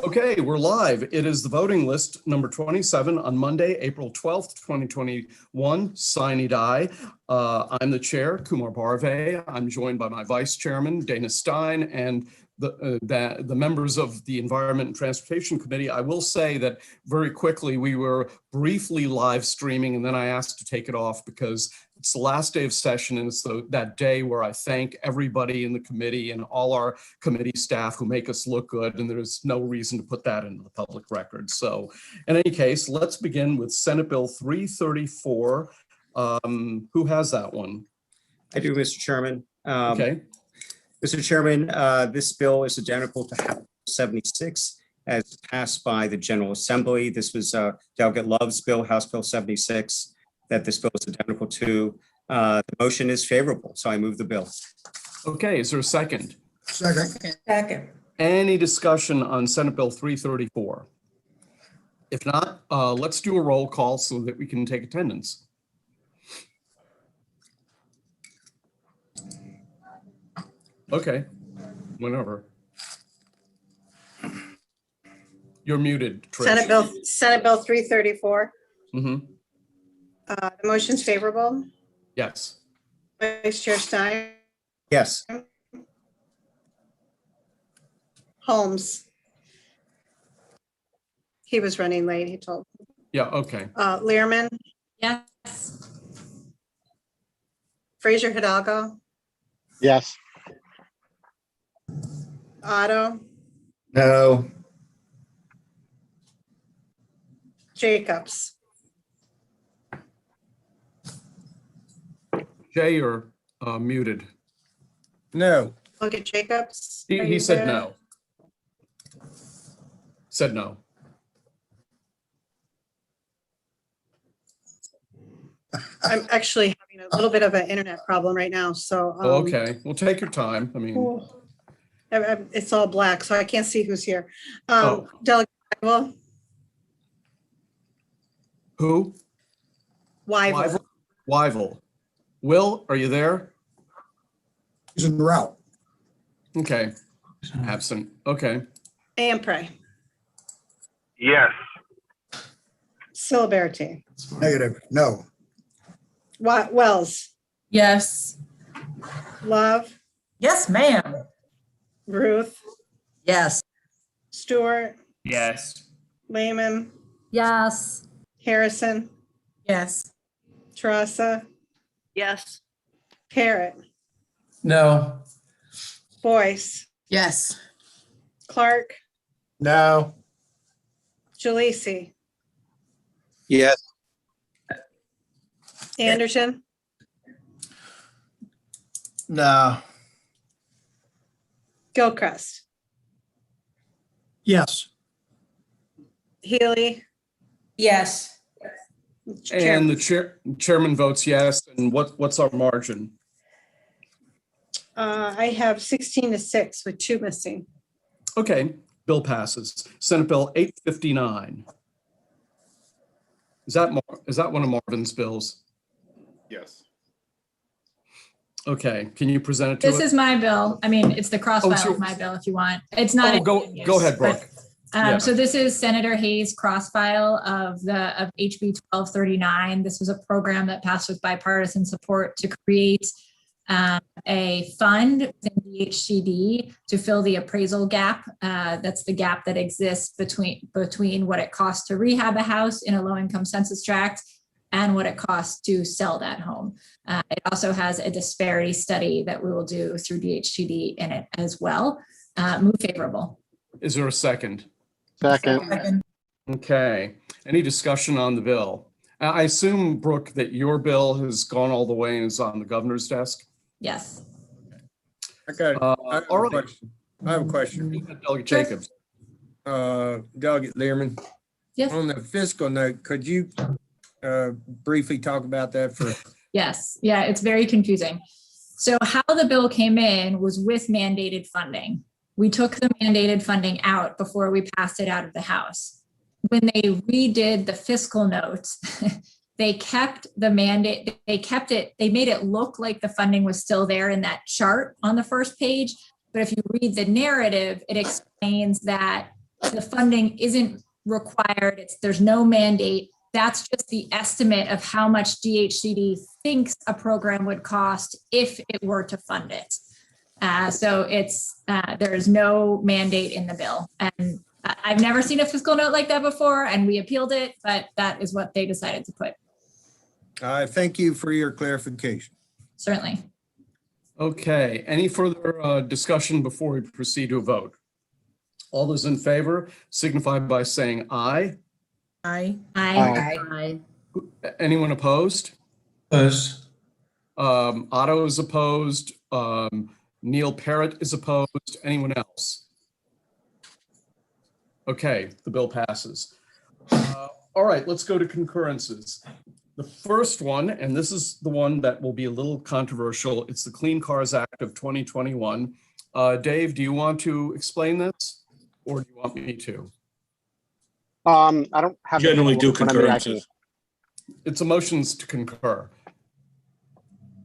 Okay, we're live. It is the voting list number 27 on Monday, April 12th, 2021. Sine die. I'm the chair, Kumar Barve. I'm joined by my vice chairman, Dana Stein, and the members of the Environment and Transportation Committee. I will say that very quickly we were briefly live streaming, and then I asked to take it off because it's the last day of session, and it's that day where I thank everybody in the committee and all our committee staff who make us look good, and there's no reason to put that into the public record. So in any case, let's begin with Senate Bill 334. Who has that one? I do, Mr. Chairman. Okay. Mr. Chairman, this bill is identical to House Bill 76 as passed by the General Assembly. This was Delegate Love's bill, House Bill 76, that this bill is identical to. The motion is favorable, so I move the bill. Okay, is there a second? Second. Any discussion on Senate Bill 334? If not, let's do a roll call so that we can take attendance. Okay, whenever. You're muted, Trish. Senate Bill 334. Mm-hmm. The motion's favorable. Yes. Vice Chair Stein. Yes. Holmes. He was running late, he told. Yeah, okay. Learman. Yes. Fraser Hidalgo. Yes. Otto. No. Jacobs. Jay, you're muted. No. Look at Jacobs. Are He you said there? no. Said no. I'm actually having a little bit of an internet problem right now, so. Oh, okay, well, take your time. I mean, It's all black, so I can't see who's here. Oh. Delegate Weigel. who? Weigel. Wyvil. Will, are you there? He's en route. Okay, absent. Okay. Ampray. Yes. Siliberti. Negative. No. Wells. Yes. Love. Yes, ma'am. Ruth. Yes. Stewart. Yes. Lehman. Yes. Harrison. Yes. Teresa. Yes. Parrott. No. Boyce. Yes. Clark. No. Jalisi. Yes. Anderson. No. Gilchrist. Yes. Healy. Yes. And the chairman votes yes. And what's our margin? I have 16-6 with 2 missing. Okay, bill passes. Senate Bill 859. Is that one of Marvin's bills? Yes. Okay, can you present it to us? This is my bill. I mean, it's the cross Oh, file sure. of my bill if you want. It's not. Oh, go ahead, Brooke. Yeah. So this is Senator Hayes' cross file of HB 1239. This was a program that passed with bipartisan support to create a fund within DHCD to fill the appraisal gap. That's the gap that exists between what it costs to rehab a house in a low-income census tract and what it costs to sell that home. It also has a disparity study that we will do through DHCD in it as well. Move favorable. Is there a second? Second. Okay, any discussion on the bill? I assume, Brooke, that your bill has gone all the way and is on the governor's desk? Yes. Okay. All right. I have a question. Delegate Jacobs. Delegate Learman. Yes. On the fiscal note, could you briefly talk about that for? Yes. Yeah, it's very confusing. So how the bill came in was with mandated funding. We took the mandated funding out before we passed it out of the House. When they redid the fiscal notes, they kept the mandate, they made it look like the funding was still there in that chart on the first page. But if you read the narrative, it explains that the funding isn't required. There's no mandate. That's just the estimate of how much DHCD thinks a program would cost if it were to fund it. So there is no mandate in the bill. And I've never seen a fiscal note like that before, and we appealed it, but that is what they decided to put. Thank you for your clarification. Certainly. Okay, any further discussion before we proceed to a vote? All those in favor signify by saying aye. Aye. Aye. Anyone opposed? Opposed. Otto is opposed. Neil Parrott is opposed. Anyone else? Okay, the bill passes. All right, let's go to concurrences. The first one, and this is the one that will be a little controversial, it's the Clean Cars Act of 2021. Dave, do you want to explain this, or do you want me to? I don't have. Generally do I mean, concurrences. It's a motions to concur.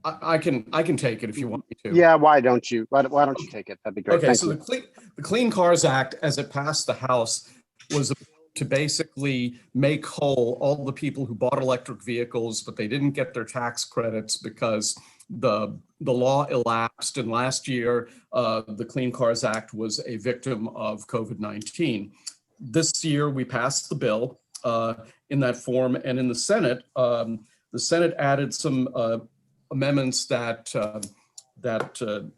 I can take it if you want me to. Yeah, why don't you? Why don't you take it? That'd be great. Okay, Thank so you. the Clean Cars Act, as it passed the House, was a bill to basically make whole all the people who bought electric vehicles, but they didn't get their tax credits because the law elapsed. And last year, the Clean Cars Act was a victim of COVID-19. This year, we passed the bill in that form, and in the Senate added some amendments that the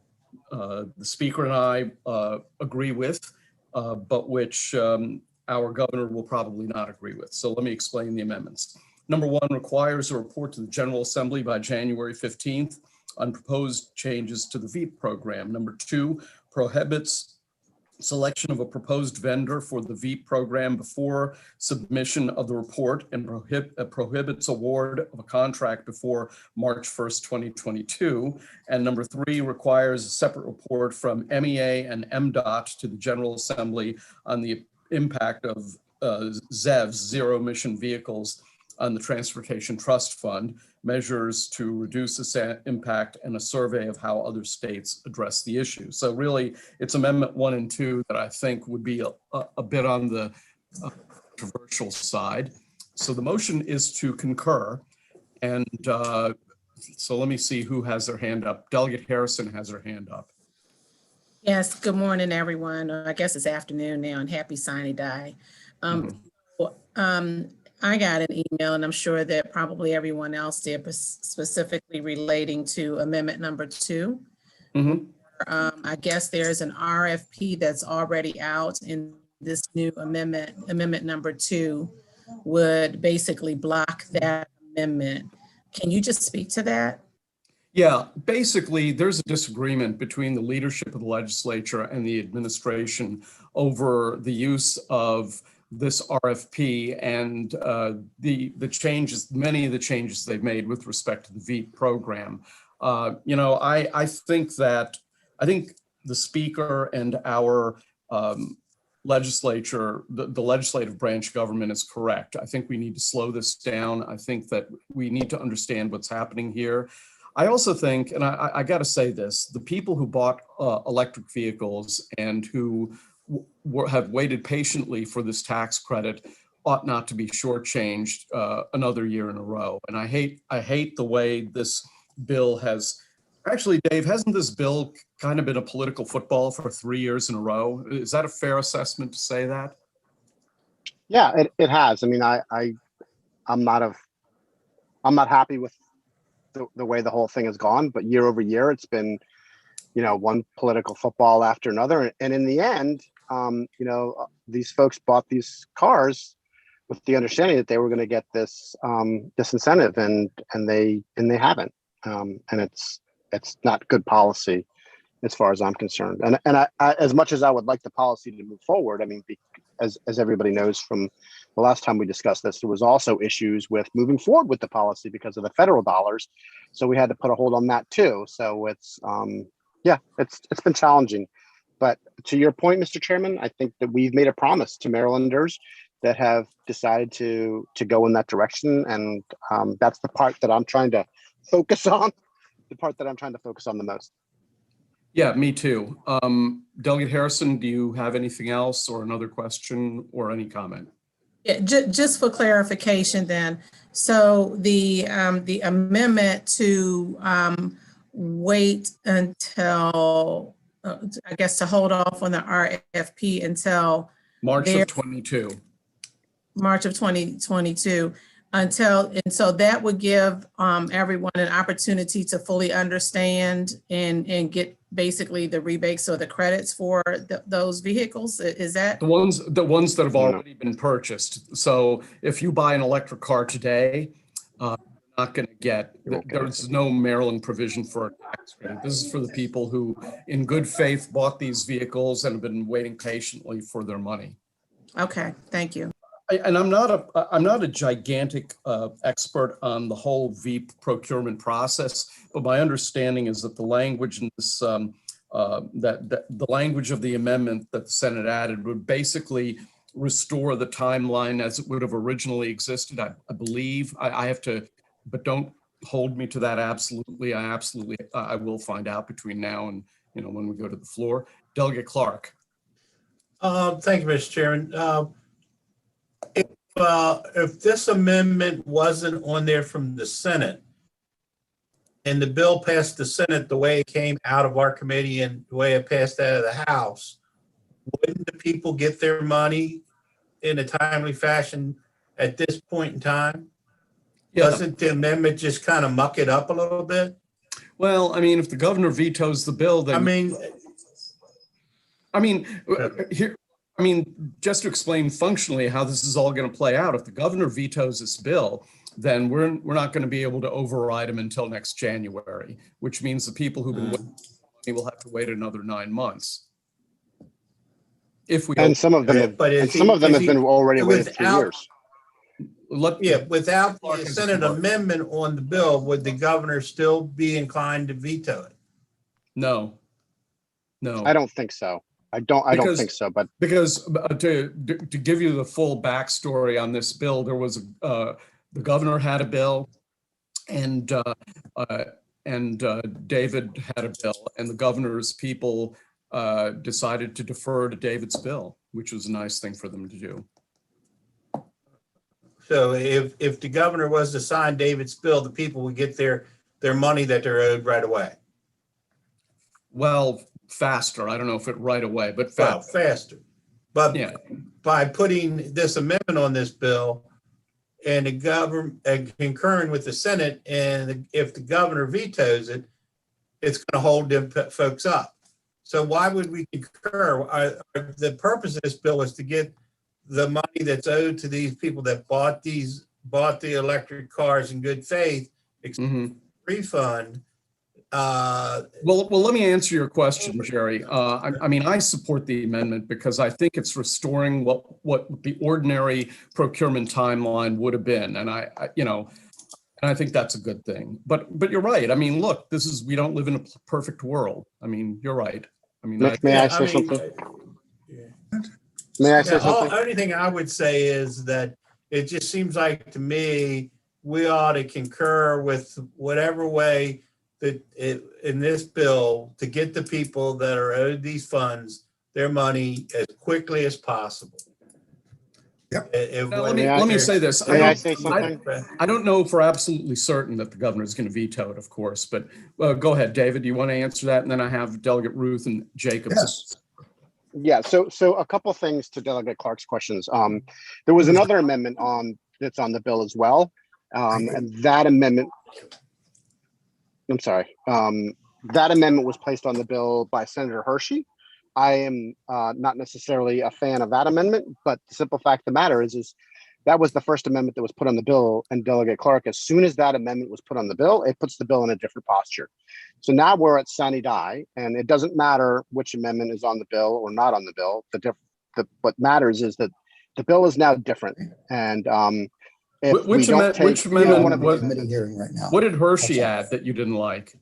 Speaker and I agree with, but which our governor will probably not agree with. So let me explain the amendments. Number one, requires a report to the General Assembly by January 15th on proposed changes to the VEAP program. Number two, prohibits selection of a proposed vendor for the VEAP program before submission of the report, and prohibits award of a contract before March 1st, 2022. And number three, requires a separate report from MEA and MDOT to the General Assembly on the impact of ZEVs, zero emission vehicles, on the Transportation Trust Fund, measures to reduce this impact, and a survey of how other states address the issue. So really, it's Amendment 1 and 2 that I think would be a bit on the controversial side. So the motion is to concur. And so let me see who has their hand up. Delegate Harrison has her hand up. Yes, good morning, everyone. I guess it's afternoon now, and happy Sine Die. I got an email, and I'm sure that probably everyone else did, but specifically relating to amendment number 2. I guess there's an RFP that's already out, and this new amendment number 2 would basically block that amendment. Can you just speak to that? Yeah, basically, there's a disagreement between the leadership of the legislature and the administration over the use of this RFP and the changes, many of the changes they've made with respect to the VEAP program. I think the Speaker and our legislature, the legislative branch government is correct. I think we need to slow this down. I think that we need to understand what's happening here. I also think, and I got to say this, the people who bought electric vehicles and who have waited patiently for this tax credit ought not to be shortchanged another year in a row. And I hate the way this bill has, actually, Dave, hasn't this bill kind of been a political football for 3 years in a row? Is that a fair assessment to say that? Yeah, it has. I mean, I'm not happy with the way the whole thing has gone, but year over year, it's been, one political football after another. And in the end, these folks bought these cars with the understanding that they were going to get this incentive, and they haven't. And it's not good policy as far as I'm concerned. And I, as much as I would like the policy to move forward, I mean, as everybody knows from the last time we discussed this, there was also issues with moving forward with the policy because of the federal dollars. So we had to put a hold on that too. So it's been challenging. But to your point, Mr. Chairman, I think that we've made a promise to Marylanders that have decided to go in that direction. And that's the part that I'm trying to focus on, the most. Yeah, me too. Delegate Harrison, do you have anything else or another question or any comment? Yeah, just for clarification then, so the amendment to wait until, I guess to hold off on the RFP until March There- of 22. March of 2022, and so that would give everyone an opportunity to fully understand and get basically the rebates or the credits for those vehicles. Is that? The ones that have No. already been purchased. So if you buy an electric car today, you're not going to get, You won't get there's no Maryland provision for a tax credit. This is for the people who in good faith bought these vehicles and have been waiting patiently for their money. Okay, thank you. And I'm not a gigantic expert on the whole VEAP procurement process, but my understanding is that the language in this that the language of the amendment that the Senate added would basically restore the timeline as it would have originally existed. I believe I have to, but don't hold me to that absolutely. I will find out between now and when we go to the floor. Delegate Clark. Thank you, Mr. Chairman. If this amendment wasn't on there from the Senate and the bill passed the Senate the way it came out of our committee and the way it passed out of the House, wouldn't the people get their money in a timely fashion at this point in time? Yeah. Doesn't the amendment just kind of muck it up a little bit? Well, I mean, if the governor vetoes the bill, then just to explain functionally how this is all going to play out, if the governor vetoes this bill, then we're not going to be able to override him until next January, which means the people who've been waiting will have to wait another 9 months. If we And some of them have been already waited 3 years. Without the Senate amendment on the bill, would the governor still be inclined to veto it? No. I don't think so. I don't think so, but because to give you the full backstory on this bill, there was the governor had a bill, and David had a bill, and the governor's people decided to defer to David's bill, which was a nice thing for them to do. So if the governor was to sign David's bill, the people would get their money that they're owed right away. Well, faster. I don't know if it right away, but faster. But yeah, by putting this amendment on this bill and the government concurring with the Senate, and if the governor vetoes it, it's going to hold them folks up. So why would we concur? The purpose of this bill is to get the money that's owed to these people that bought the electric cars in good faith, refund. Well, let me answer your question, Jerry. I mean, I support the amendment because I think it's restoring what the ordinary procurement timeline would have been, and I think that's a good thing. But you're right. I mean, look, we don't live in a perfect world. I mean, you're right. I mean, may I say something? May I say something? The only thing I would say is that it just seems like to me we ought to concur with whatever way that in this bill to get the people that are owed these funds their money as quickly as possible. Yep. Let me say this. May I say something? I don't know for absolutely certain that the governor is going to veto it, of course, but go ahead, David. Do you want to answer that? And then I have Delegate Ruth and Jacob. Yes. Yeah, so a couple things to Delegate Clark's questions. There was another amendment that's on the bill as well. And that amendment, I'm sorry, that amendment was placed on the bill by Senator Hershey. I am not necessarily a fan of that amendment, but the simple fact of the matter is that was the first amendment that was put on the bill. And Delegate Clark, as soon as that amendment was put on the bill, it puts the bill in a different posture. So now we're at sine die, and it doesn't matter which amendment is on the bill or not on the bill. What matters is that the bill is now different. And which amendment was committee hearing right now? What did Hershey add that you didn't like?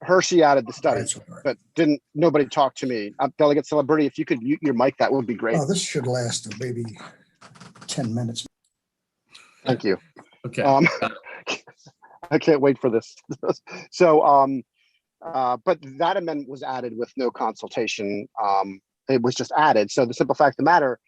Hershey added the study, but nobody talked to me. Delegate Celebrity, if you could mute your mic, that would be great. Oh, this should last maybe 10 minutes. Thank you. Okay. I can't wait for this. So But that amendment was added with no consultation. It was just added. So the simple fact of the matter,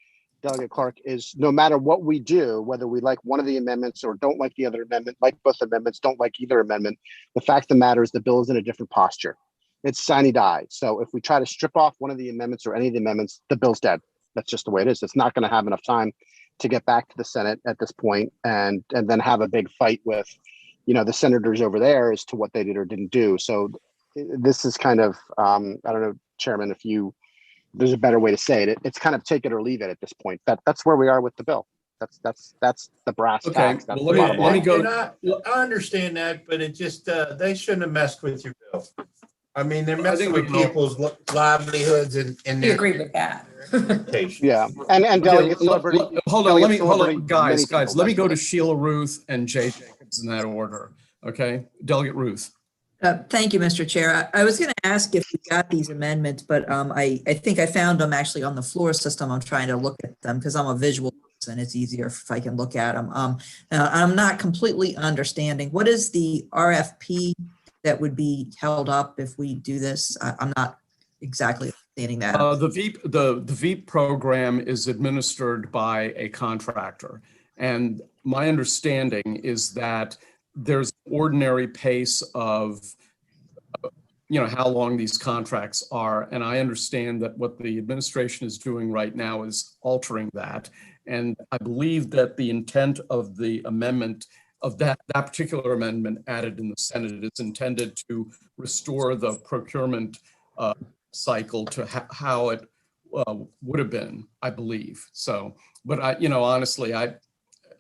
Delegate Clark, is no matter what we do, whether we like one of the amendments or don't like the other amendment, like both amendments, don't like either amendment, the fact of the matter is the bill is in a different posture. It's sine die. So if we try to strip off one of the amendments or any of the amendments, the bill's dead. That's just the way it is. It's not going to have enough time to get back to the Senate at this point and then have a big fight with, the senators over there as to what they did or didn't do. So this is kind of, I don't know, Chairman, if there's a better way to say it. It's kind of take it or leave it at this point. That's where we are with the bill. That's the brass Okay, tacks. That's well, the bottom let me line. go. And I understand that, but it just, they shouldn't have messed with your bill. I mean, they're I think messing we with can all- people's livelihoods and We their agree with that. expectations. Yeah, and Okay, Delegate Celebrity. hold on, Delegate hold Celebrity, on, guys, many people let me messed go with to it. Sheila Ruth and Jay Jacobs in that order. Okay, Delegate Ruth. Thank you, Mr. Chair. I was going to ask if we got these amendments, but I think I found them actually on the floor system. I'm trying to look at them because I'm a visual person. It's easier if I can look at them. I'm not completely understanding. What is the RFP that would be held up if we do this? I'm not exactly understanding that. The VEEP program is administered by a contractor. And my understanding is that there's ordinary pace of, how long these contracts are. And I understand that what the administration is doing right now is altering that. And I believe that the intent of the amendment of that particular amendment added in the Senate is intended to restore the procurement cycle to how it would have been, I believe. So, but honestly, I've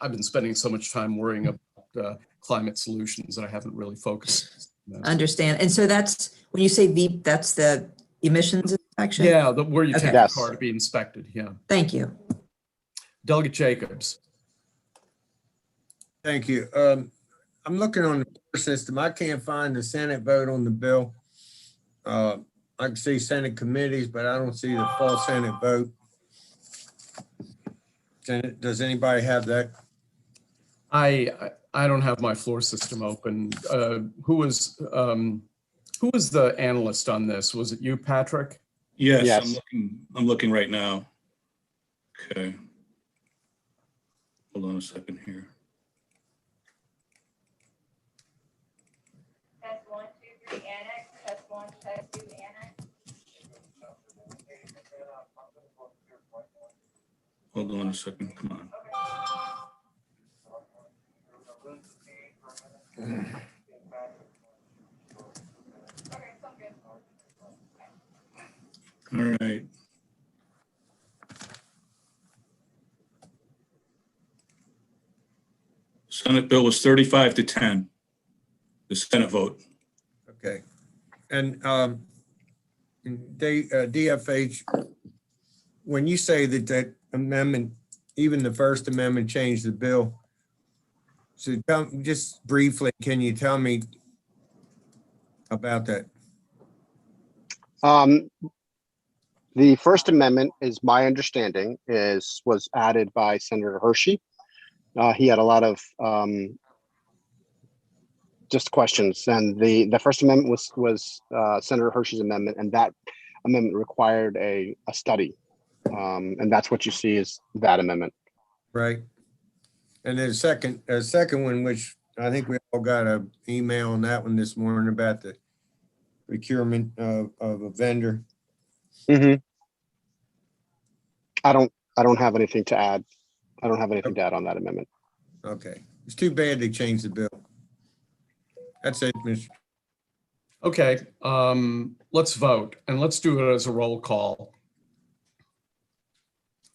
been spending so much time worrying about climate solutions that I haven't really focused on this. Understand. And so that's, when you say VEEP, that's the emissions inspection? Yeah, where you Okay. take Yes. the car to be inspected, yeah. Thank you. Delegate Jacobs. Thank you. I'm looking on the floor system. I can't find the Senate vote on the bill. I can see Senate committees, but I don't see the full Senate vote. Does anybody have that? I don't have my floor system open. Who was the analyst on this? Was it you, Patrick? Yes, Yes. I'm looking right now. Okay. Hold on a second here. Test 1, 2, 3, annex. Test 1, test 2, annex. Hold on a second, come on. All right. Senate bill was 35-10, the Senate vote. Okay. And DFH, when you say that amendment, even the First Amendment changed the bill, so just briefly, can you tell me about that? The First Amendment, is my understanding, was added by Senator Hershey. He had a lot of just questions, and the First Amendment was Senator Hershey's amendment, and that amendment required a study, and that's what you see is that amendment. Right. And then a second one, which I think we all got an email on that one this morning about the procurement of a vendor. Mm-hmm. I don't have anything to add. I don't have anything to add on that amendment. Okay. It's too bad they changed the bill. That's it, Mr. Okay, let's vote and let's do it as a roll call.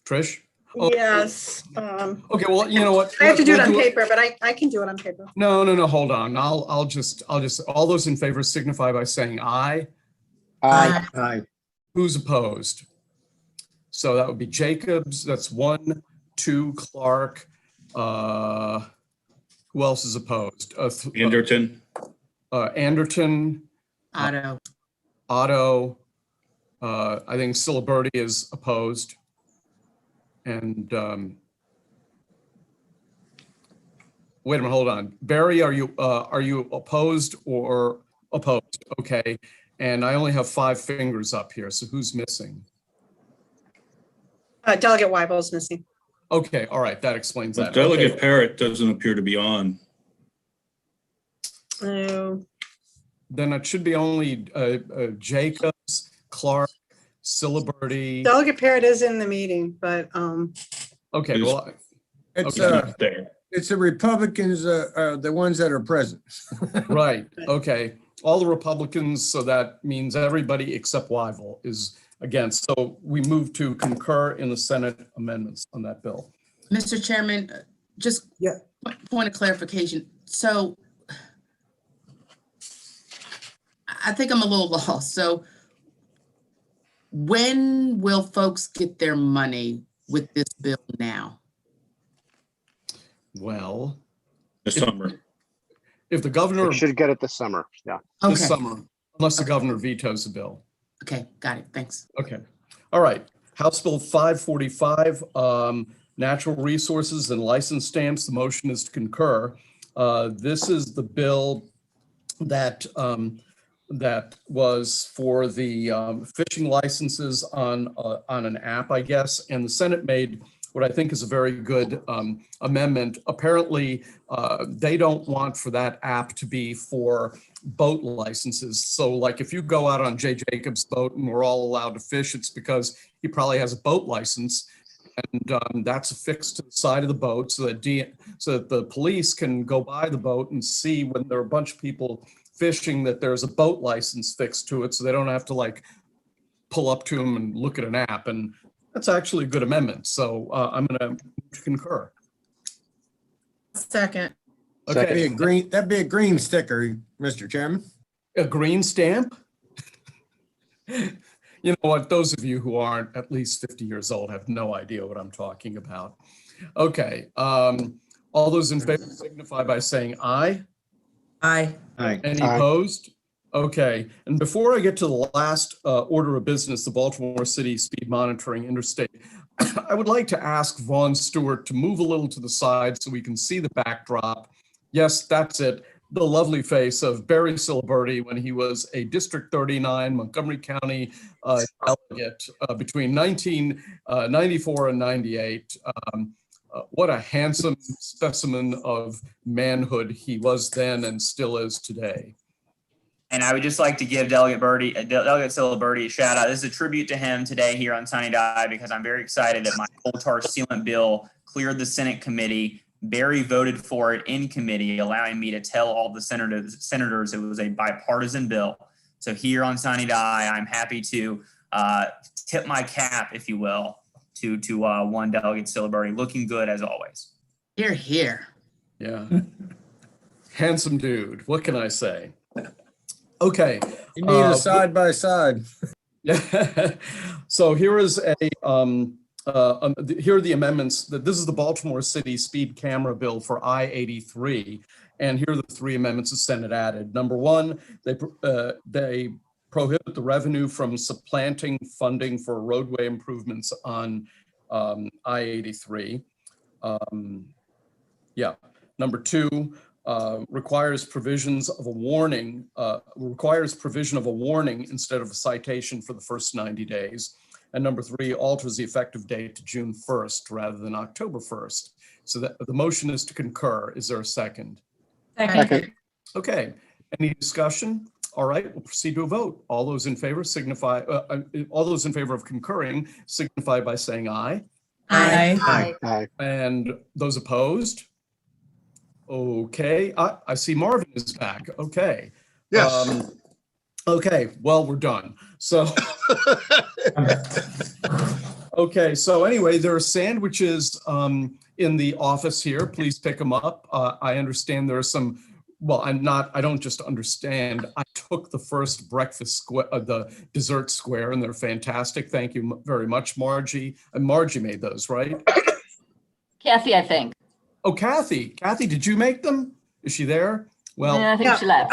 Trish? Oh, Yes. Okay, well, you know what? I have to do it We'll on paper, but I can do it on paper. No, hold on. I'll just, all those in favor signify by saying aye. Aye. Aye. Who's opposed? So that would be Jacobs. That's 1, 2, Clark. Who else is opposed? Anderton. Anderton, Otto. I think Ciliberti is opposed. And wait a minute, hold on. Barry, are you opposed or opposed? Okay, and I only have 5 fingers up here, so who's missing? Delegate Weibel is missing. Okay, all right, that explains But that. Delegate Okay. Parrott doesn't appear to be on. Oh, Then it should be only Jacobs, Clark, Siliberti. Delegate Parrott is in the meeting, but Okay, well, It's, Okay. He's there. it's the Republicans, the ones that are present. right, okay. All the Republicans, so that means everybody except Weibel is against. So we move to concur in the Senate amendments on that bill. Mr. Chairman, just Yeah. point of clarification. So I think I'm a little lost. So when will folks get their money with this bill now? Well, This summer. if the governor, It should get it this summer. Yeah. this Okay, summer, unless the governor vetoes the bill. okay, got it. Thanks. Okay, all right. House Bill 545, natural resources and license stamps. The motion is to concur. This is the bill that that was for the fishing licenses on an app, I guess. And the Senate made what I think is a very good amendment. Apparently, they don't want for that app to be for boat licenses. So like if you go out on Jay Jacobs' boat and we're all allowed to fish, it's because he probably has a boat license. And that's affixed to the side of the boat so that so that the police can go by the boat and see when there are a bunch of people fishing that there's a boat license fixed to it, so they don't have to like pull up to them and look at an app. And that's actually a good amendment. So I'm going to concur. Second. That'd be Okay, a green sticker, Mr. Chairman. a green stamp. You know what? Those of you who aren't at least 50 years old have no idea what I'm talking about. Okay, all those in favor signify by saying aye. Aye. Any Aye. opposed? Okay, and before I get to the last order of business, the Baltimore City Speed Monitoring Interstate, I would like to ask Vaughn Stewart to move a little to the side so we can see the backdrop. Yes, that's it. The lovely face of Barry Siliberti when he was a District 39 Montgomery County delegate between 1994 and 98. What a handsome specimen of manhood he was then and still is today. And I would just like to give Delegate Siliberti a shout out. This is a tribute to him today here on Sunny Die because I'm very excited that my coal tar sealant bill cleared the Senate committee. Barry voted for it in committee, allowing me to tell all the senators it was a bipartisan bill. So here on Sunny Die, I'm happy to tip my cap, if you will, to one Delegate Siliberti, looking good as always. Here, here. Yeah. Handsome dude. What can I say? Okay. You need a side by side. Yeah. So here is here are the amendments. This is the Baltimore City Speed Camera Bill for I-83. And here are the 3 amendments the Senate added. Number 1, they prohibit the revenue from supplanting funding for roadway improvements on I-83. Yeah. Number 2, requires provision of a warning instead of a citation for the first 90 days. And number 3, alters the effective date to June 1st rather than October 1st. So that the motion is to concur. Is there a second? second. Okay, any discussion? All right, we'll proceed to a vote. All those in favor signify, all those in favor of concurring signify by saying aye. Aye. Aye. And those opposed? Okay, I see Marvin is back. Okay. Yes. Okay, well, we're done. So, okay, so anyway, there are sandwiches in the office here. Please pick them up. I understand there are some, well, I don't just understand. I took the first breakfast square, the dessert square, and they're fantastic. Thank you very much, Margie. And Margie made those, right? Kathy, I think. Oh, Kathy. Kathy, did you make them? Is she there? Well, Yeah, I think she left.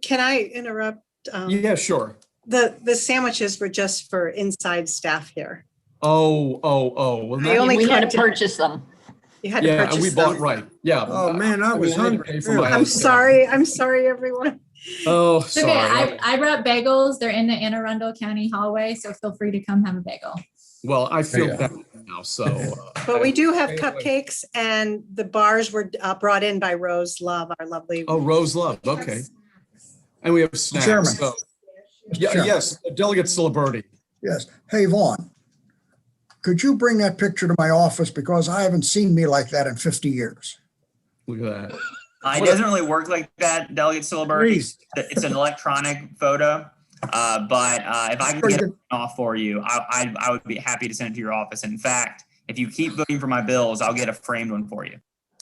Can I interrupt? yeah, sure. The sandwiches were just for inside staff here. Oh. Well, I only We had to corrected- purchase them. You had to yeah, and purchase we bought them. right. Yeah. Oh, man, I was didn't hungry. pay for my I'm own sorry, everyone. Oh, It's okay. sorry. I brought bagels. They're in the Anne Arundel County hallway, so feel free to come have a bagel. Well, I feel Yeah. better now, so. But we do have Anyway. cupcakes and the bars were brought in by Rose Love, our lovely. Oh, Rose Love, okay. And we have snacks, Chairman. so. Yeah, Chairman. yes, Delegate Siliberti. Yes. Hey, Vaughn, could you bring that picture to my office? Because I haven't seen me like that in 50 years. Look at that. It doesn't really work like that, Delegate Siliberti. It's an electronic photo. But if I can get it off for you, I would be happy to send it to your office. In fact, if you keep voting for my bills, I'll get a framed one for you.